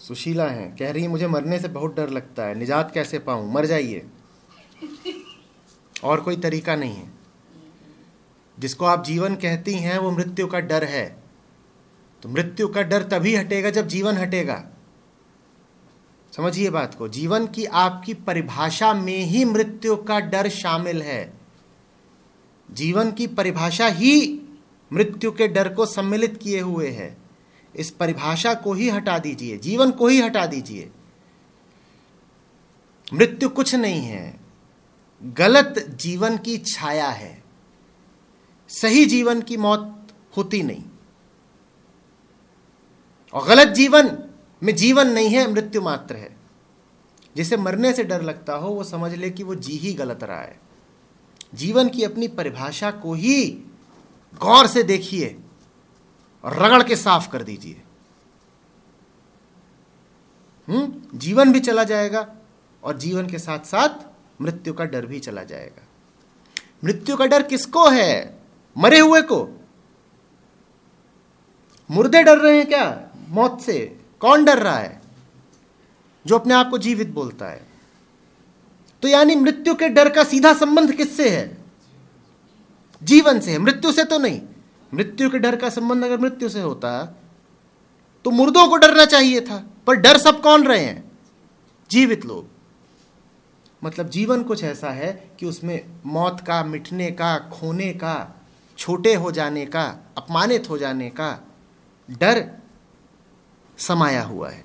सुशीला हैं, कह रही है मुझे मरने से बहुत डर लगता है, निजात कैसे पाऊं? मर जाइए, और कोई तरीका नहीं है। जिसको आप जीवन कहती हैं वो मृत्यु का डर है। तो मृत्यु का डर तभी हटेगा जब जीवन हटेगा। समझिए बात को, जीवन की आपकी परिभाषा में ही मृत्यु का डर शामिल है। जीवन की परिभाषा ही मृत्यु के डर को सम्मिलित किए हुए है। इस परिभाषा को ही हटा दीजिए, जीवन को ही हटा दीजिए। मृत्यु कुछ नहीं है, गलत जीवन की छाया है। सही जीवन की मौत होती नहीं, और गलत जीवन में जीवन नहीं है, मृत्यु मात्र है। जिसे मरने से डर लगता हो वो समझ ले कि वो जी ही गलत रहा है। जीवन की अपनी परिभाषा को ही गौर से देखिए और रगड़ के साफ कर दीजिए। जीवन भी चला जाएगा और जीवन के साथ साथ मृत्यु का डर भी चला जाएगा। मृत्यु का डर किसको है? मरे हुए को। मुर्दे डर रहे हैं क्या मौत से? कौन डर रहा है? जो अपने आप को जीवित बोलता है। तो यानी मृत्यु के डर का सीधा संबंध किससे है? जीवन से है, मृत्यु से तो नहीं। मृत्यु के डर का संबंध अगर मृत्यु से होता तो मुर्दों को डरना चाहिए था, पर डर सब कौन रहे हैं? जीवित लोग। मतलब जीवन कुछ ऐसा है कि उसमें मौत का, मिटने का, खोने का, छोटे हो जाने का, अपमानित हो जाने का डर समाया हुआ है।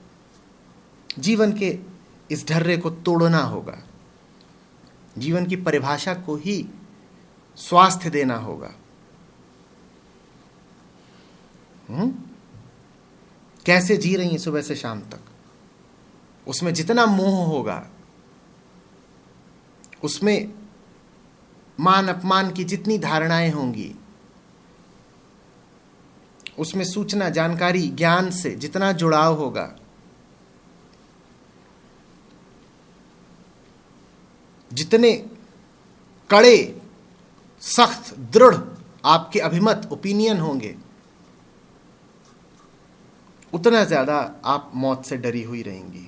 जीवन के इस ढर्रे को तोड़ना होगा। जीवन की परिभाषा को ही स्वास्थ्य देना होगा। कैसे जी रही हैं सुबह से शाम तक? उसमें जितना मोह होगा, उसमें मान अपमान की जितनी धारणाएं होंगी, उसमें सूचना, जानकारी, ज्ञान से जितना जुड़ाव होगा, जितने कड़े, सख्त, दृढ़ आपके अभिमत, ओपिनियन होंगे, उतना ज्यादा आप मौत से डरी हुई रहेंगी।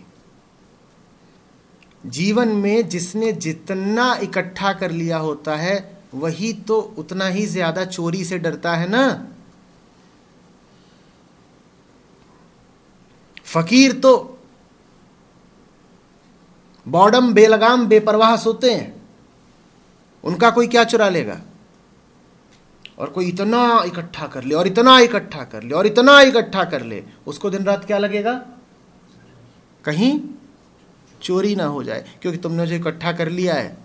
जीवन में जिसने जितना इकट्ठा कर लिया होता है वही तो उतना ही ज्यादा चोरी से डरता है ना। फकीर तो बॉडम बेलगाम बेपरवाह सोते हैं, उनका कोई क्या चुरा लेगा। और कोई इतना इकट्ठा कर ले और इतना इकट्ठा कर ले और इतना इकट्ठा कर ले, उसको दिन रात क्या लगेगा? कहीं चोरी ना हो जाए। क्योंकि तुमने जो इकट्ठा कर लिया है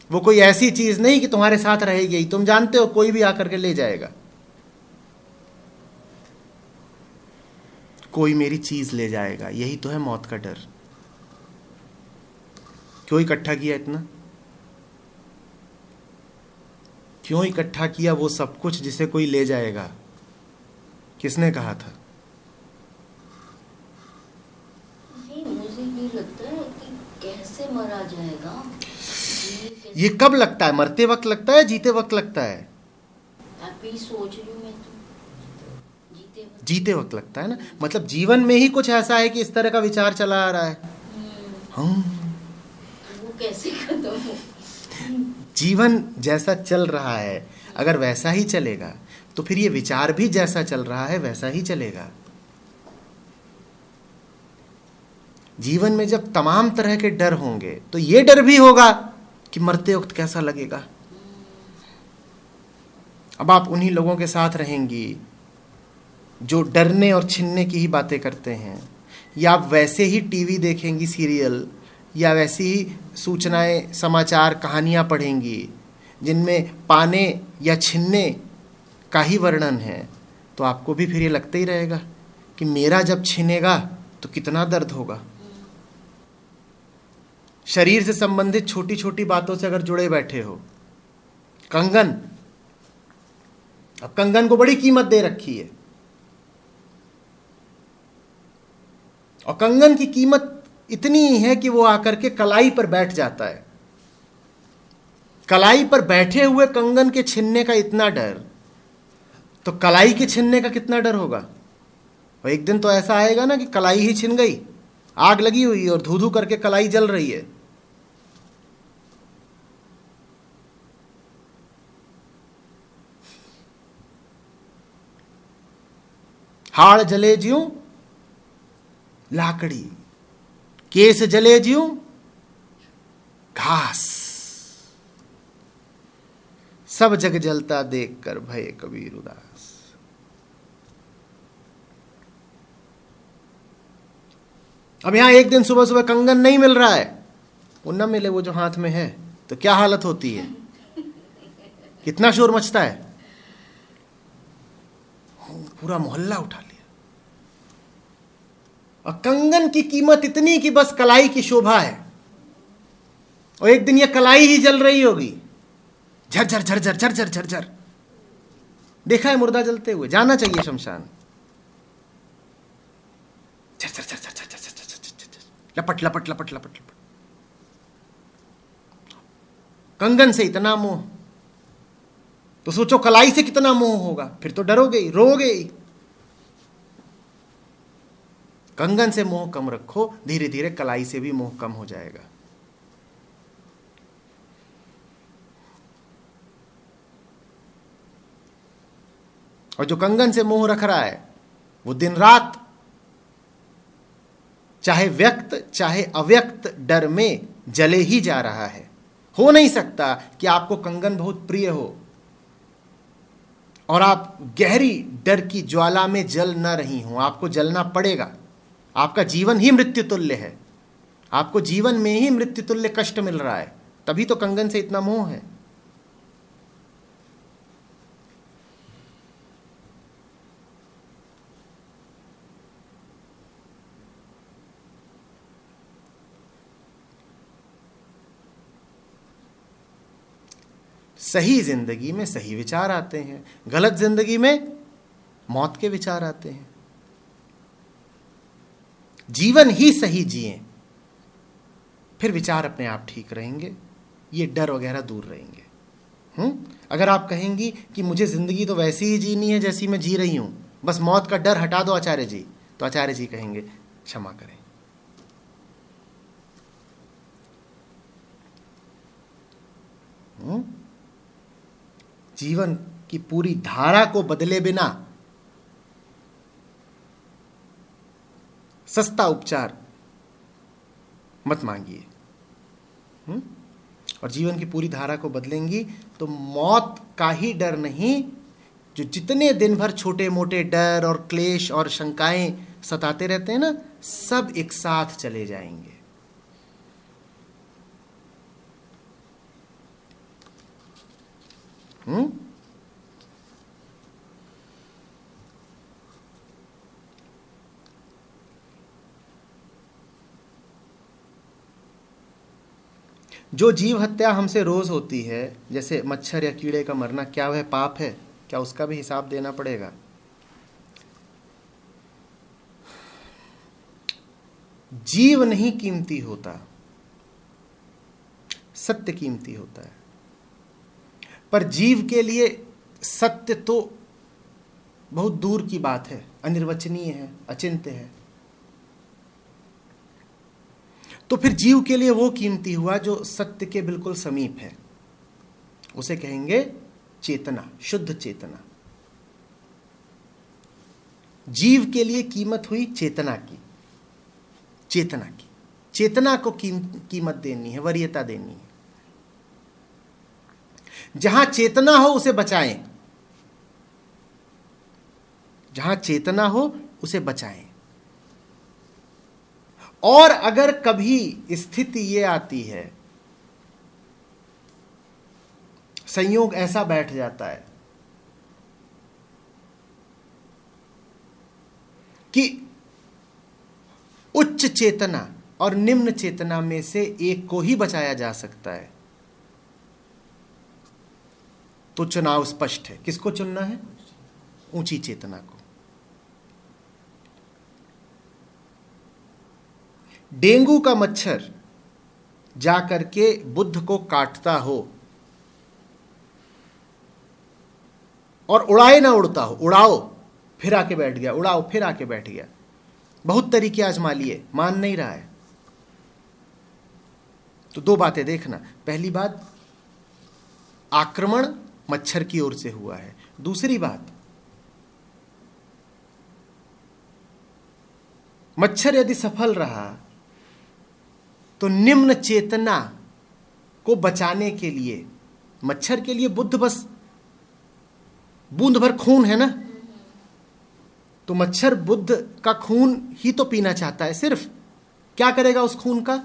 वो कोई ऐसी चीज नहीं कि तुम्हारे साथ रहेगी। तुम जानते हो कोई भी आकर के ले जाएगा। कोई मेरी चीज ले जाएगा, यही तो है मौत का डर। क्यों इकट्ठा किया इतना? क्यों इकट्ठा किया वो सब कुछ जिसे कोई ले जाएगा? किसने कहा था? मुझे ये लगता है कि कैसे मरा जाएगा। ये कब लगता है? मरते वक्त लगता है, जीते वक्त लगता है? अभी सोच रही हूँ मैं तो जीते वक्त लगता है ना। मतलब जीवन में ही कुछ ऐसा है कि इस तरह का विचार चला आ रहा है। वो कैसे खत्म हो? जीवन जैसा चल रहा है, अगर वैसा ही चलेगा तो फिर ये विचार भी जैसा चल रहा है वैसा ही चलेगा। जीवन में जब तमाम तरह के डर होंगे तो ये डर भी होगा कि मरते वक्त कैसा लगेगा। अब आप उन्हीं लोगों के साथ रहेंगी जो डरने और छिनने की ही बातें करते हैं, या आप वैसे ही टीवी देखेंगी, सीरियल, या वैसी ही सूचनाएं, समाचार, कहानियां पढ़ेंगी जिनमें पाने या छिनने का ही वर्णन है, तो आपको भी फिर ये लगता ही रहेगा कि मेरा जब छिनेगा तो कितना दर्द होगा। शरीर से संबंधित छोटी छोटी बातों से अगर जुड़े बैठे हो, कंगन, अब कंगन को बड़ी कीमत दे रखी है और कंगन की कीमत इतनी है कि वो आकर के कलाई पर बैठ जाता है। कलाई पर बैठे हुए कंगन के छिनने का इतना डर, तो कलाई के छिनने का कितना डर होगा। और एक दिन तो ऐसा आएगा ना कि कलाई ही छिन गई आग लगी हुई है और धू धू करके कलाई जल रही है। हाड़ जले ज्यों लाकड़ी, केस जले ज्यों घास, सब जग जलता देख कर भय कबीर उदास। अब यहां एक दिन सुबह सुबह कंगन नहीं मिल रहा है, वो न मिले वो जो हाथ में है, तो क्या हालत होती है, कितना शोर मचता है, पूरा मोहल्ला उठा लिया। और कंगन की कीमत इतनी कि बस कलाई की शोभा है, और एक दिन ये कलाई ही जल रही होगी, झरझर झरझर झरझर झरझर। देखा है मुर्दा जलते हुए, जाना चाहिए शमशान। झरझर झरझर झरझर झरझर, लपट लपट लपट लपट लपट। कंगन से इतना मोह, तो सोचो कलाई से कितना मोह होगा, फिर तो डरोगे ही, रोगे ही। कंगन से मोह कम रखो, धीरे धीरे कलाई से भी मोह कम हो जाएगा। और जो कंगन से मोह रख रहा है वो दिन रात चाहे व्यक्त चाहे अव्यक्त डर में जले ही जा रहा है। हो नहीं सकता कि आपको कंगन बहुत प्रिय हो और आप गहरी डर की ज्वाला में जल न रही हो, आपको जलना पड़ेगा। आपका जीवन ही मृत्यु तुल्य है, आपको जीवन में ही मृत्यु तुल्य कष्ट मिल रहा है, तभी तो कंगन से इतना मोह है। सही जिंदगी में सही विचार आते हैं, गलत जिंदगी में मौत के विचार आते हैं। जीवन ही सही जिए, फिर विचार अपने आप ठीक रहेंगे, ये डर वगैरह दूर रहेंगे। अगर आप कहेंगी कि मुझे जिंदगी तो वैसी ही जीनी है जैसी मैं जी रही हूं, बस मौत का डर हटा दो आचार्य जी, तो आचार्य जी कहेंगे क्षमा करें। जीवन की पूरी धारा को बदले बिना सस्ता उपचार मत मांगिए। और जीवन की पूरी धारा को बदलेंगी तो मौत का ही डर नहीं, जो जितने दिन भर छोटे मोटे डर और क्लेश और शंकाएं सताते रहते हैं ना, सब एक साथ चले जाएंगे। जो जीव हत्या हमसे रोज होती है, जैसे मच्छर या कीड़े का मरना, क्या वह पाप है? क्या उसका भी हिसाब देना पड़ेगा? जीव नहीं कीमती होता, सत्य कीमती होता है। पर जीव के लिए सत्य तो बहुत दूर की बात है, अनिर्वचनीय है, अचिंत्य है। तो फिर जीव के लिए वो कीमती हुआ जो सत्य के बिल्कुल समीप है, उसे कहेंगे चेतना, शुद्ध चेतना। जीव के लिए कीमत हुई चेतना की, चेतना की। चेतना को कीमत देनी है, वरीयता देनी है। जहां चेतना हो उसे बचाएं, जहां चेतना हो उसे बचाएं। और अगर कभी स्थिति ये आती है, संयोग ऐसा बैठ जाता है कि उच्च चेतना और निम्न चेतना में से एक को ही बचाया जा सकता है, तो चुनाव स्पष्ट है। किसको चुनना है? ऊंची चेतना को। डेंगू का मच्छर जाकर के बुद्ध को काटता हो और उड़ाए ना उड़ता हो, उड़ाओ फिर आके बैठ गया, उड़ाओ फिर आके बैठ गया, बहुत तरीके आजमा लिए, मान नहीं रहा है। तो दो बातें देखना। पहली बात, आक्रमण मच्छर की ओर से हुआ है। दूसरी बात, मच्छर यदि सफल रहा तो निम्न चेतना को बचाने के लिए, मच्छर के लिए बुद्ध बस बूंद भर खून है ना, तो मच्छर बुद्ध का खून ही तो पीना चाहता है। सिर्फ क्या करेगा उस खून का?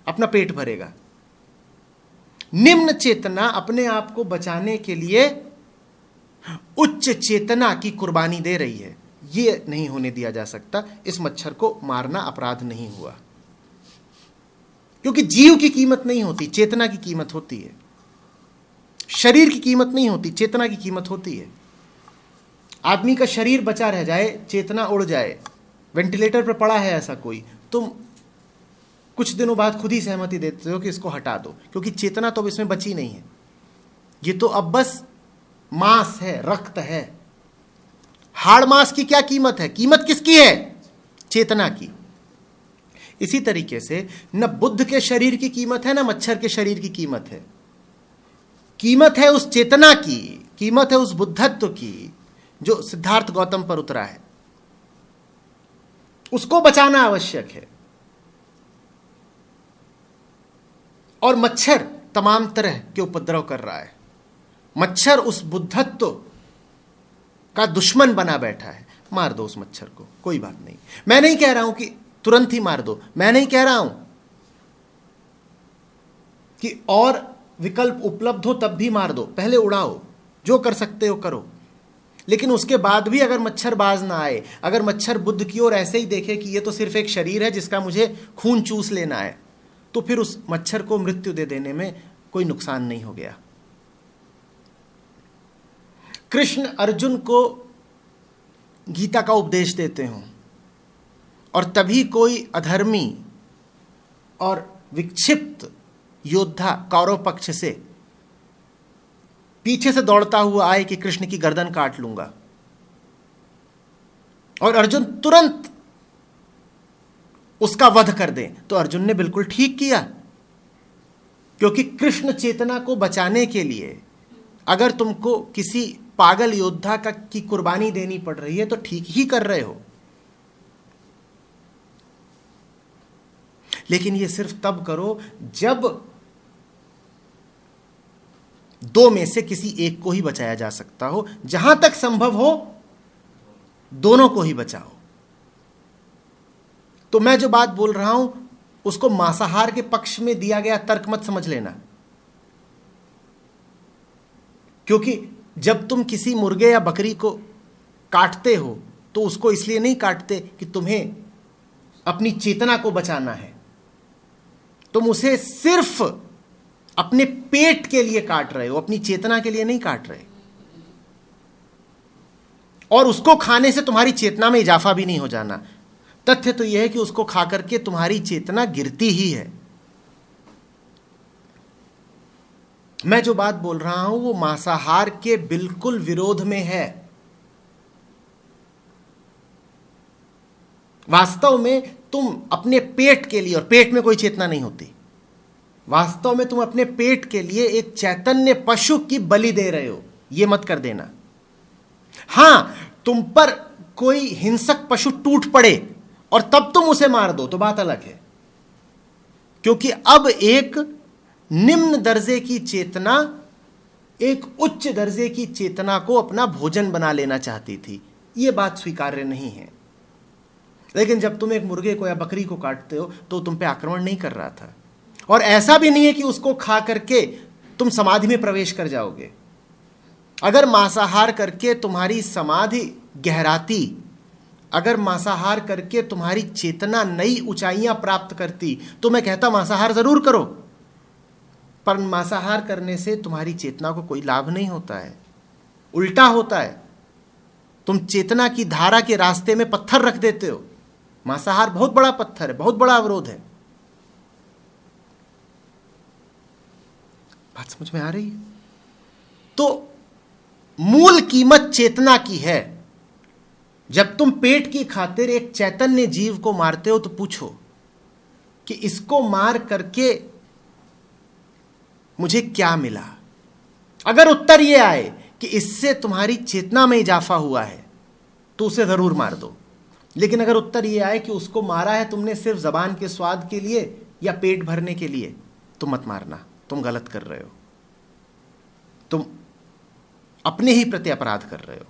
अपना पेट भरेगा। निम्न चेतना अपने आप को बचाने के लिए उच्च चेतना की कुर्बानी दे रही है। ये नहीं होने दिया जा सकता। इस मच्छर को मारना अपराध नहीं हुआ, क्योंकि जीव की कीमत नहीं होती, चेतना की कीमत होती है। शरीर की कीमत नहीं होती, चेतना की कीमत होती है। आदमी का शरीर बचा रह जाए, चेतना उड़ जाए, वेंटिलेटर पर पड़ा है ऐसा कोई, तुम कुछ दिनों बाद खुद ही सहमति देते हो कि इसको हटा दो, क्योंकि चेतना तो अब इसमें बची नहीं है। ये तो अब बस मांस है, रक्त है। हाड़ मांस की क्या कीमत है? कीमत किसकी है? चेतना की। इसी तरीके से न बुद्ध के शरीर की कीमत है, न मच्छर के शरीर की कीमत है। कीमत है उस चेतना की, कीमत है उस बुद्धत्व की जो सिद्धार्थ गौतम पर उतरा है। उसको बचाना आवश्यक है। और मच्छर तमाम तरह के उपद्रव कर रहा है। मच्छर उस बुद्धत्व का दुश्मन बना बैठा है। मार दो उस मच्छर को, कोई बात नहीं। मैं नहीं कह रहा हूं कि तुरंत ही मार दो, मैं नहीं कह रहा हूं कि और विकल्प उपलब्ध हो तब भी मार दो। पहले उड़ाओ, जो कर सकते हो करो। लेकिन उसके बाद भी अगर मच्छर बाज ना आए, अगर मच्छर बुद्ध की ओर ऐसे ही देखे कि ये तो सिर्फ एक शरीर है जिसका मुझे खून चूस लेना है, तो फिर उस मच्छर को मृत्यु दे देने में कोई नुकसान नहीं हो गया। कृष्ण अर्जुन को गीता का उपदेश देते हों और तभी कोई अधर्मी और विक्षिप्त योद्धा कौरव पक्ष से पीछे से दौड़ता हुआ आए कि कृष्ण की गर्दन काट लूंगा, और अर्जुन तुरंत उसका वध कर दे, तो अर्जुन ने बिल्कुल ठीक किया। क्योंकि कृष्ण चेतना को बचाने के लिए अगर तुमको किसी पागल योद्धा की कुर्बानी देनी पड़ रही है तो ठीक ही कर रहे हो। लेकिन यह सिर्फ तब करो जब दो में से किसी एक को ही बचाया जा सकता हो। जहां तक संभव हो दोनों को ही बचाओ। तो मैं जो बात बोल रहा हूं उसको मांसाहार के पक्ष में दिया गया तर्क मत समझ लेना। क्योंकि जब तुम किसी मुर्गे या बकरी को काटते हो तो उसको इसलिए नहीं काटते कि तुम्हें अपनी चेतना को बचाना है। तुम उसे सिर्फ अपने पेट के लिए काट रहे हो, अपनी चेतना के लिए नहीं काट रहे। और उसको खाने से तुम्हारी चेतना में इजाफा भी नहीं हो जाना। तथ्य तो यह है कि उसको खा करके तुम्हारी चेतना गिरती ही है। मैं जो बात बोल रहा हूं वो मांसाहार के बिल्कुल विरोध में है। वास्तव में तुम अपने पेट के लिए, और पेट में कोई चेतना नहीं होती, वास्तव में तुम अपने पेट के लिए एक चैतन्य पशु की बलि दे रहे हो। यह मत कर देना। हां, तुम पर कोई हिंसक पशु टूट पड़े और तब तुम उसे मार दो तो बात अलग है। क्योंकि अब एक निम्न दर्जे की चेतना एक उच्च दर्जे की चेतना को अपना भोजन बना लेना चाहती थी। यह बात स्वीकार्य नहीं है। लेकिन जब तुम एक मुर्गे को या बकरी को काटते हो तो तुम पे आक्रमण नहीं कर रहा था। और ऐसा भी नहीं है कि उसको खा करके तुम समाधि में प्रवेश कर जाओगे। अगर मांसाहार करके तुम्हारी समाधि गहराती, अगर मांसाहार करके तुम्हारी चेतना नई ऊंचाइयां प्राप्त करती, तो मैं कहता मांसाहार जरूर करो। पर मांसाहार करने से तुम्हारी चेतना को कोई लाभ नहीं होता है, उल्टा होता है। तुम चेतना की धारा के रास्ते में पत्थर रख देते हो। मांसाहार बहुत बड़ा पत्थर है, बहुत बड़ा अवरोध है। बात समझ में आ रही है? तो मूल कीमत चेतना की है। जब तुम पेट की खातिर एक चैतन्य जीव को मारते हो तो पूछो कि इसको मार करके मुझे क्या मिला। अगर उत्तर यह आए कि इससे तुम्हारी चेतना में इजाफा हुआ है तो उसे जरूर मार दो। लेकिन अगर उत्तर यह आए कि उसको मारा है तुमने सिर्फ जबान के स्वाद के लिए या पेट भरने के लिए, तो मत मारना, तुम गलत कर रहे हो, तुम अपने ही प्रति अपराध कर रहे हो।